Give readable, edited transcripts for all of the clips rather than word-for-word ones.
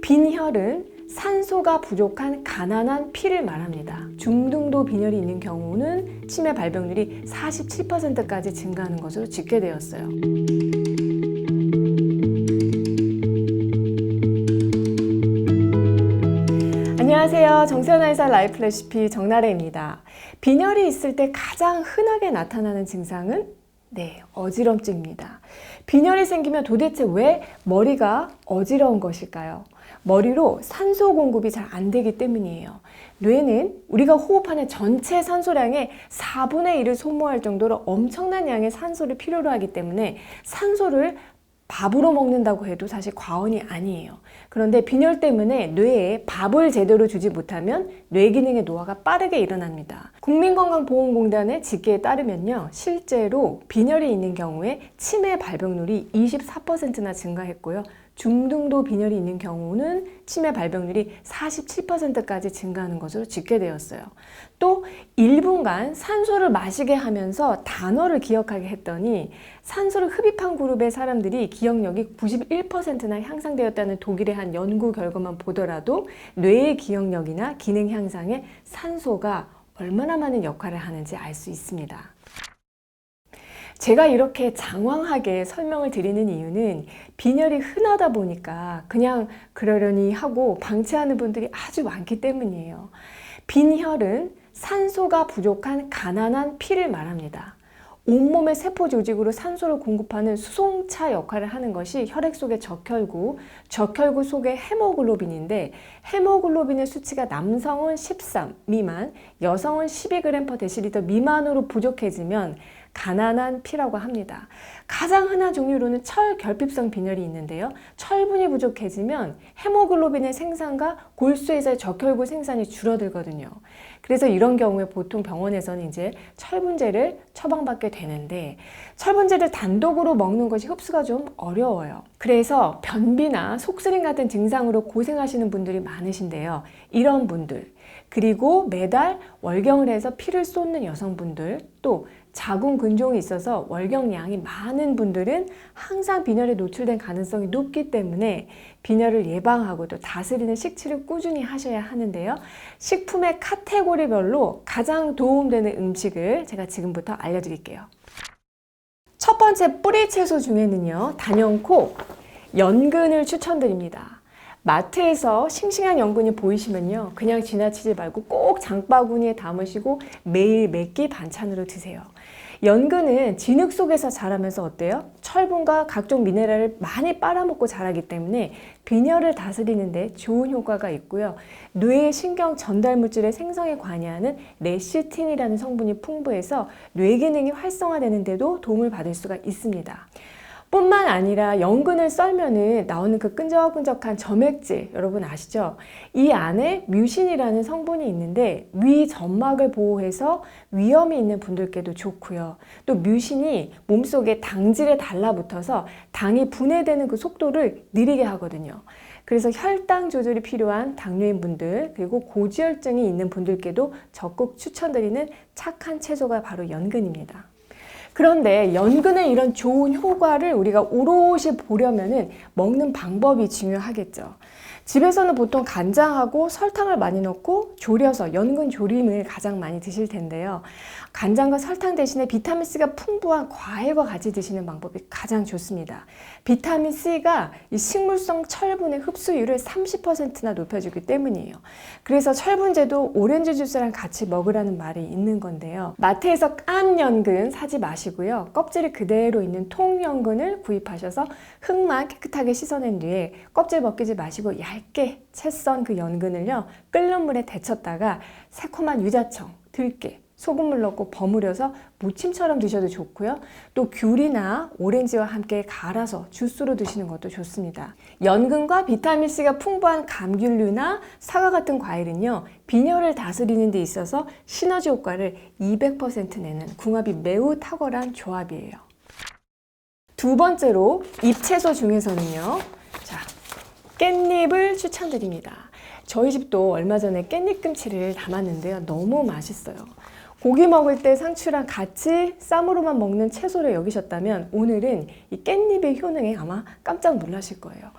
빈혈은 산소가 부족한 가난한 피를 말합니다. 중등도 빈혈이 있는 경우는 치매 발병률이 47%까지 증가하는 것으로 집계되었어요. 안녕하세요. 정세현 의사 라이프 레시피 정나래입니다. 빈혈이 있을 때 가장 흔하게 나타나는 증상은 어지럼증입니다. 빈혈이 생기면 도대체 왜 머리가 어지러운 것일까요? 머리로 산소 공급이 잘 안 되기 때문이에요. 뇌는 우리가 호흡하는 전체 산소량의 4분의 1을 소모할 정도로 엄청난 양의 산소를 필요로 하기 때문에 산소를 밥으로 먹는다고 해도 사실 과언이 아니에요. 그런데 빈혈 때문에 뇌에 밥을 제대로 주지 못하면 뇌 기능의 노화가 빠르게 일어납니다. 국민건강보험공단의 집계에 따르면요, 실제로 빈혈이 있는 경우에 치매 발병률이 24%나 증가했고요. 중등도 빈혈이 있는 경우는 치매 발병률이 47%까지 증가하는 것으로 집계되었어요. 또 1분간 산소를 마시게 하면서 단어를 기억하게 했더니 산소를 흡입한 그룹의 사람들이 기억력이 91%나 향상되었다는 독일의 한 연구 결과만 보더라도 뇌의 기억력이나 기능 향상에 산소가 얼마나 많은 역할을 하는지 알 수 있습니다. 제가 이렇게 장황하게 설명을 드리는 이유는 빈혈이 흔하다 보니까 그냥 그러려니 하고 방치하는 분들이 아주 많기 때문이에요. 빈혈은 산소가 부족한 가난한 피를 말합니다. 온몸의 세포 조직으로 산소를 공급하는 수송차 역할을 하는 것이 혈액 속의 적혈구, 적혈구 속의 헤모글로빈인데 헤모글로빈의 수치가 남성은 13 미만, 여성은 12g/dL 미만으로 부족해지면 가난한 피라고 합니다. 가장 흔한 종류로는 철결핍성 빈혈이 있는데요. 철분이 부족해지면 헤모글로빈의 생산과 골수에서의 적혈구 생산이 줄어들거든요. 그래서 이런 경우에 보통 병원에서는 이제 철분제를 처방받게 되는데 철분제를 단독으로 먹는 것이 흡수가 좀 어려워요. 그래서 변비나 속쓰림 같은 증상으로 고생하시는 분들이 많으신데요. 이런 분들, 그리고 매달 월경을 해서 피를 쏟는 여성분들, 또 자궁 근종이 있어서 월경량이 많은 분들은 항상 빈혈에 노출된 가능성이 높기 때문에 빈혈을 예방하고 또 다스리는 식치를 꾸준히 하셔야 하는데요. 식품의 카테고리별로 가장 도움되는 음식을 제가 지금부터 알려드릴게요. 첫 번째 뿌리 채소 중에는요, 단연코 연근을 추천드립니다. 마트에서 싱싱한 연근이 보이시면요, 그냥 지나치지 말고 꼭 장바구니에 담으시고 매일 몇 끼 반찬으로 드세요. 연근은 진흙 속에서 자라면서 어때요? 철분과 각종 미네랄을 많이 빨아먹고 자라기 때문에 빈혈을 다스리는 데 좋은 효과가 있고요. 뇌의 신경 전달 물질의 생성에 관여하는 레시틴이라는 성분이 풍부해서 뇌 기능이 활성화되는 데도 도움을 받을 수가 있습니다. 뿐만 아니라 연근을 썰면은 나오는 그 끈적끈적한 점액질, 여러분 아시죠? 이 안에 뮤신이라는 성분이 있는데 위 점막을 보호해서 위염이 있는 분들께도 좋고요. 또 뮤신이 몸속에 당질에 달라붙어서 당이 분해되는 그 속도를 느리게 하거든요. 그래서 혈당 조절이 필요한 당뇨인 분들, 그리고 고지혈증이 있는 분들께도 적극 추천드리는 착한 채소가 바로 연근입니다. 그런데 연근의 이런 좋은 효과를 우리가 오롯이 보려면은 먹는 방법이 중요하겠죠. 집에서는 보통 간장하고 설탕을 많이 넣고 졸여서 연근 조림을 가장 많이 드실 텐데요. 간장과 설탕 대신에 비타민C가 풍부한 과일과 같이 드시는 방법이 가장 좋습니다. 비타민C가 이 식물성 철분의 흡수율을 30%나 높여주기 때문이에요. 그래서 철분제도 오렌지 주스랑 같이 먹으라는 말이 있는 건데요. 마트에서 깐 연근 사지 마시고요. 껍질이 그대로 있는 통연근을 구입하셔서 흙만 깨끗하게 씻어낸 뒤에 껍질 벗기지 마시고 얇게 채 썬 그 연근을요, 끓는 물에 데쳤다가 새콤한 유자청, 들깨, 소금물 넣고 버무려서 무침처럼 드셔도 좋고요. 또 귤이나 오렌지와 함께 갈아서 주스로 드시는 것도 좋습니다. 연근과 비타민C가 풍부한 감귤류나 사과 같은 과일은요, 빈혈을 다스리는 데 있어서 시너지 효과를 200% 내는 궁합이 매우 탁월한 조합이에요. 두 번째로 잎채소 중에서는요, 깻잎을 추천드립니다. 저희 집도 얼마 전에 깻잎김치를 담았는데요, 너무 맛있어요. 고기 먹을 때 상추랑 같이 쌈으로만 먹는 채소를 여기셨다면 오늘은 이 깻잎의 효능에 아마 깜짝 놀라실 거예요.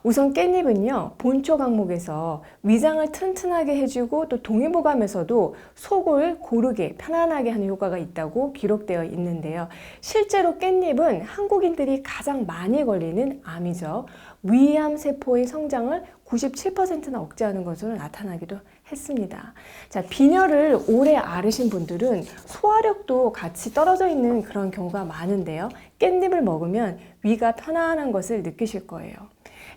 우선 깻잎은요, 본초 강목에서 위장을 튼튼하게 해주고 또 동의보감에서도 속을 고르게 편안하게 하는 효과가 있다고 기록되어 있는데요. 실제로 깻잎은 한국인들이 가장 많이 걸리는 암이죠. 위암 세포의 성장을 97%나 억제하는 것으로 나타나기도 했습니다. 자, 빈혈을 오래 앓으신 분들은 소화력도 같이 떨어져 있는 그런 경우가 많은데요. 깻잎을 먹으면 위가 편안한 것을 느끼실 거예요.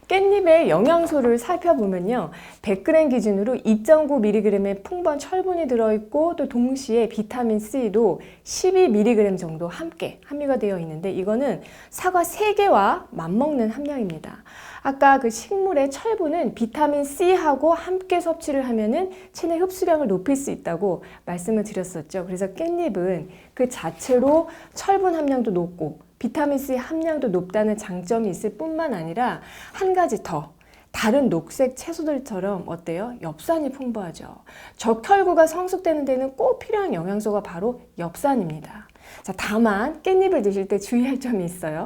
깻잎의 영양소를 살펴보면요, 100g 기준으로 2.9mg의 풍부한 철분이 들어있고 또 동시에 비타민 C도 12mg 정도 함께 함유가 되어 있는데, 이거는 사과 3개와 맞먹는 함량입니다. 아까 그 식물의 철분은 비타민 C하고 함께 섭취를 하면은 체내 흡수량을 높일 수 있다고 말씀을 드렸었죠. 그래서 깻잎은 그 자체로 철분 함량도 높고 비타민 C 함량도 높다는 장점이 있을 뿐만 아니라 한 가지 더, 다른 녹색 채소들처럼 어때요? 엽산이 풍부하죠. 적혈구가 성숙되는 데는 꼭 필요한 영양소가 바로 엽산입니다. 자, 다만 깻잎을 드실 때 주의할 점이 있어요.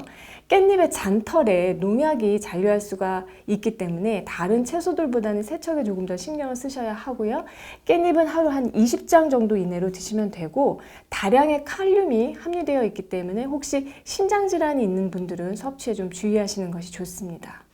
깻잎의 잔털에 농약이 잔류할 수가 있기 때문에 다른 채소들보다는 세척에 조금 더 신경을 쓰셔야 하고요. 깻잎은 하루 한 20장 정도 이내로 드시면 되고, 다량의 칼륨이 함유되어 있기 때문에 혹시 신장질환이 있는 분들은 섭취에 좀 주의하시는 것이 좋습니다.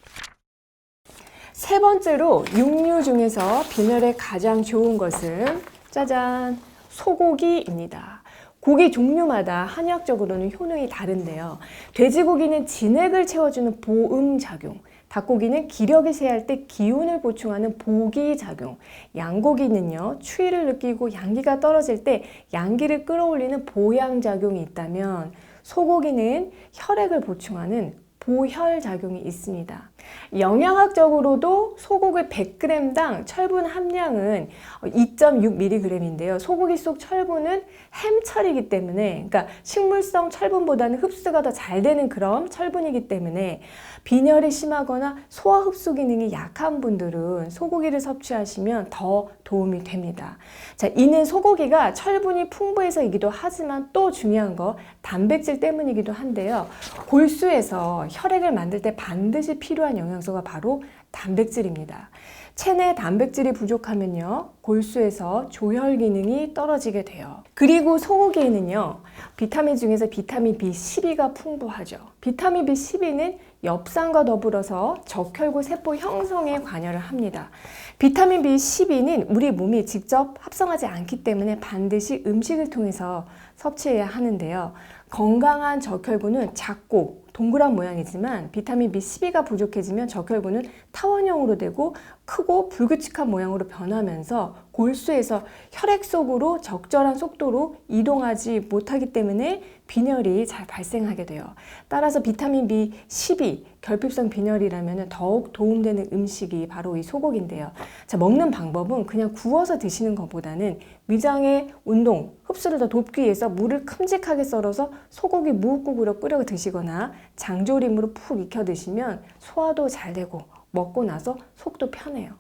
세 번째로 육류 중에서 빈혈에 가장 좋은 것은 짜잔, 소고기입니다. 고기 종류마다 한의학적으로는 효능이 다른데요. 돼지고기는 진액을 채워주는 보음작용, 닭고기는 기력이 쇠할 때 기운을 보충하는 보기작용, 양고기는요, 추위를 느끼고 양기가 떨어질 때 양기를 끌어올리는 보양작용이 있다면, 소고기는 혈액을 보충하는 보혈작용이 있습니다. 영양학적으로도 소고기 100g당 철분 함량은 2.6mg인데요. 소고기 속 철분은 햄철이기 때문에, 그러니까 식물성 철분보다는 흡수가 더 잘 되는 그런 철분이기 때문에 빈혈이 심하거나 소화 흡수 기능이 약한 분들은 소고기를 섭취하시면 더 도움이 됩니다. 자, 이는 소고기가 철분이 풍부해서이기도 하지만 또 중요한 거 단백질 때문이기도 한데요. 골수에서 혈액을 만들 때 반드시 필요한 영양소가 바로 단백질입니다. 체내 단백질이 부족하면요, 골수에서 조혈 기능이 떨어지게 돼요. 그리고 소고기에는요, 비타민 중에서 비타민 B12가 풍부하죠. 비타민 B12는 엽산과 더불어서 적혈구 세포 형성에 관여를 합니다. 비타민 B12는 우리 몸이 직접 합성하지 않기 때문에 반드시 음식을 통해서 섭취해야 하는데요. 건강한 적혈구는 작고 동그란 모양이지만 비타민 B12가 부족해지면 적혈구는 타원형으로 되고 크고 불규칙한 모양으로 변하면서 골수에서 혈액 속으로 적절한 속도로 이동하지 못하기 때문에 빈혈이 잘 발생하게 돼요. 따라서 비타민 B12, 결핍성 빈혈이라면 더욱 도움되는 음식이 바로 이 소고기인데요. 자, 먹는 방법은 그냥 구워서 드시는 것보다는 위장의 운동, 흡수를 더 돕기 위해서 물을 큼직하게 썰어서 소고기 무국으로 끓여 드시거나 장조림으로 푹 익혀 드시면 소화도 잘 되고 먹고 나서 속도 편해요.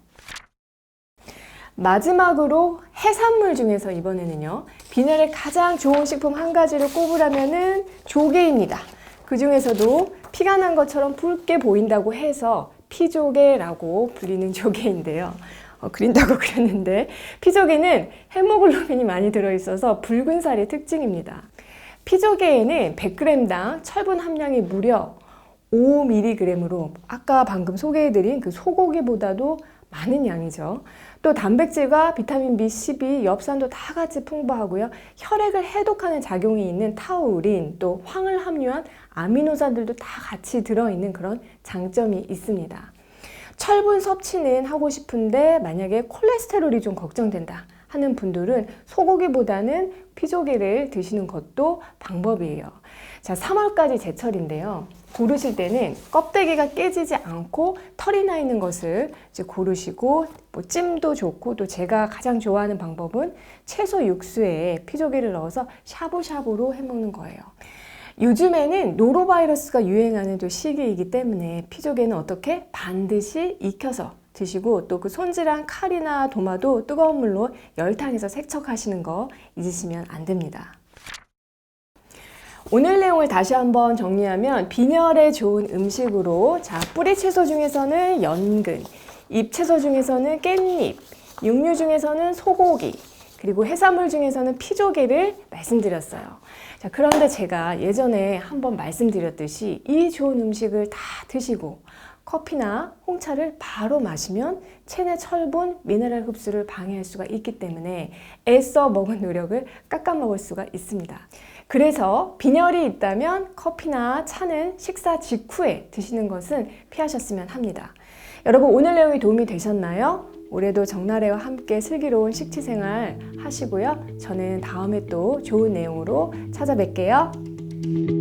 마지막으로 해산물 중에서 이번에는요, 빈혈에 가장 좋은 식품 한 가지를 꼽으라면은 조개입니다. 그 중에서도 피가 난 것처럼 붉게 보인다고 해서 피조개라고 불리는 조개인데요. 그린다고 그랬는데, 피조개는 헤모글로빈이 많이 들어있어서 붉은 살이 특징입니다. 피조개에는 100g당 철분 함량이 무려 5mg으로 아까 방금 소개해드린 그 소고기보다도 많은 양이죠. 또 단백질과 비타민 B12, 엽산도 다 같이 풍부하고요. 혈액을 해독하는 작용이 있는 타우린, 또 황을 함유한 아미노산들도 다 같이 들어있는 그런 장점이 있습니다. 철분 섭취는 하고 싶은데 만약에 콜레스테롤이 좀 걱정된다 하는 분들은 소고기보다는 피조개를 드시는 것도 방법이에요. 자, 3월까지 제철인데요. 고르실 때는 껍데기가 깨지지 않고 털이 나 있는 것을 이제 고르시고, 뭐 찜도 좋고, 또 제가 가장 좋아하는 방법은 채소 육수에 피조개를 넣어서 샤브샤브로 해먹는 거예요. 요즘에는 노로바이러스가 유행하는 또 시기이기 때문에 피조개는 어떻게? 반드시 익혀서 드시고, 또 그 손질한 칼이나 도마도 뜨거운 물로 열탕해서 세척하시는 거 잊으시면 안 됩니다. 오늘 내용을 다시 한번 정리하면 빈혈에 좋은 음식으로 뿌리 채소 중에서는 연근, 잎 채소 중에서는 깻잎, 육류 중에서는 소고기, 그리고 해산물 중에서는 피조개를 말씀드렸어요. 그런데 제가 예전에 한번 말씀드렸듯이 이 좋은 음식을 다 드시고 커피나 홍차를 바로 마시면 체내 철분, 미네랄 흡수를 방해할 수가 있기 때문에 애써 먹은 노력을 깎아 먹을 수가 있습니다. 그래서 빈혈이 있다면 커피나 차는 식사 직후에 드시는 것은 피하셨으면 합니다. 여러분, 오늘 내용이 도움이 되셨나요? 올해도 정나래와 함께 슬기로운 식취생활 하시고요. 저는 다음에 또 좋은 내용으로 찾아뵐게요.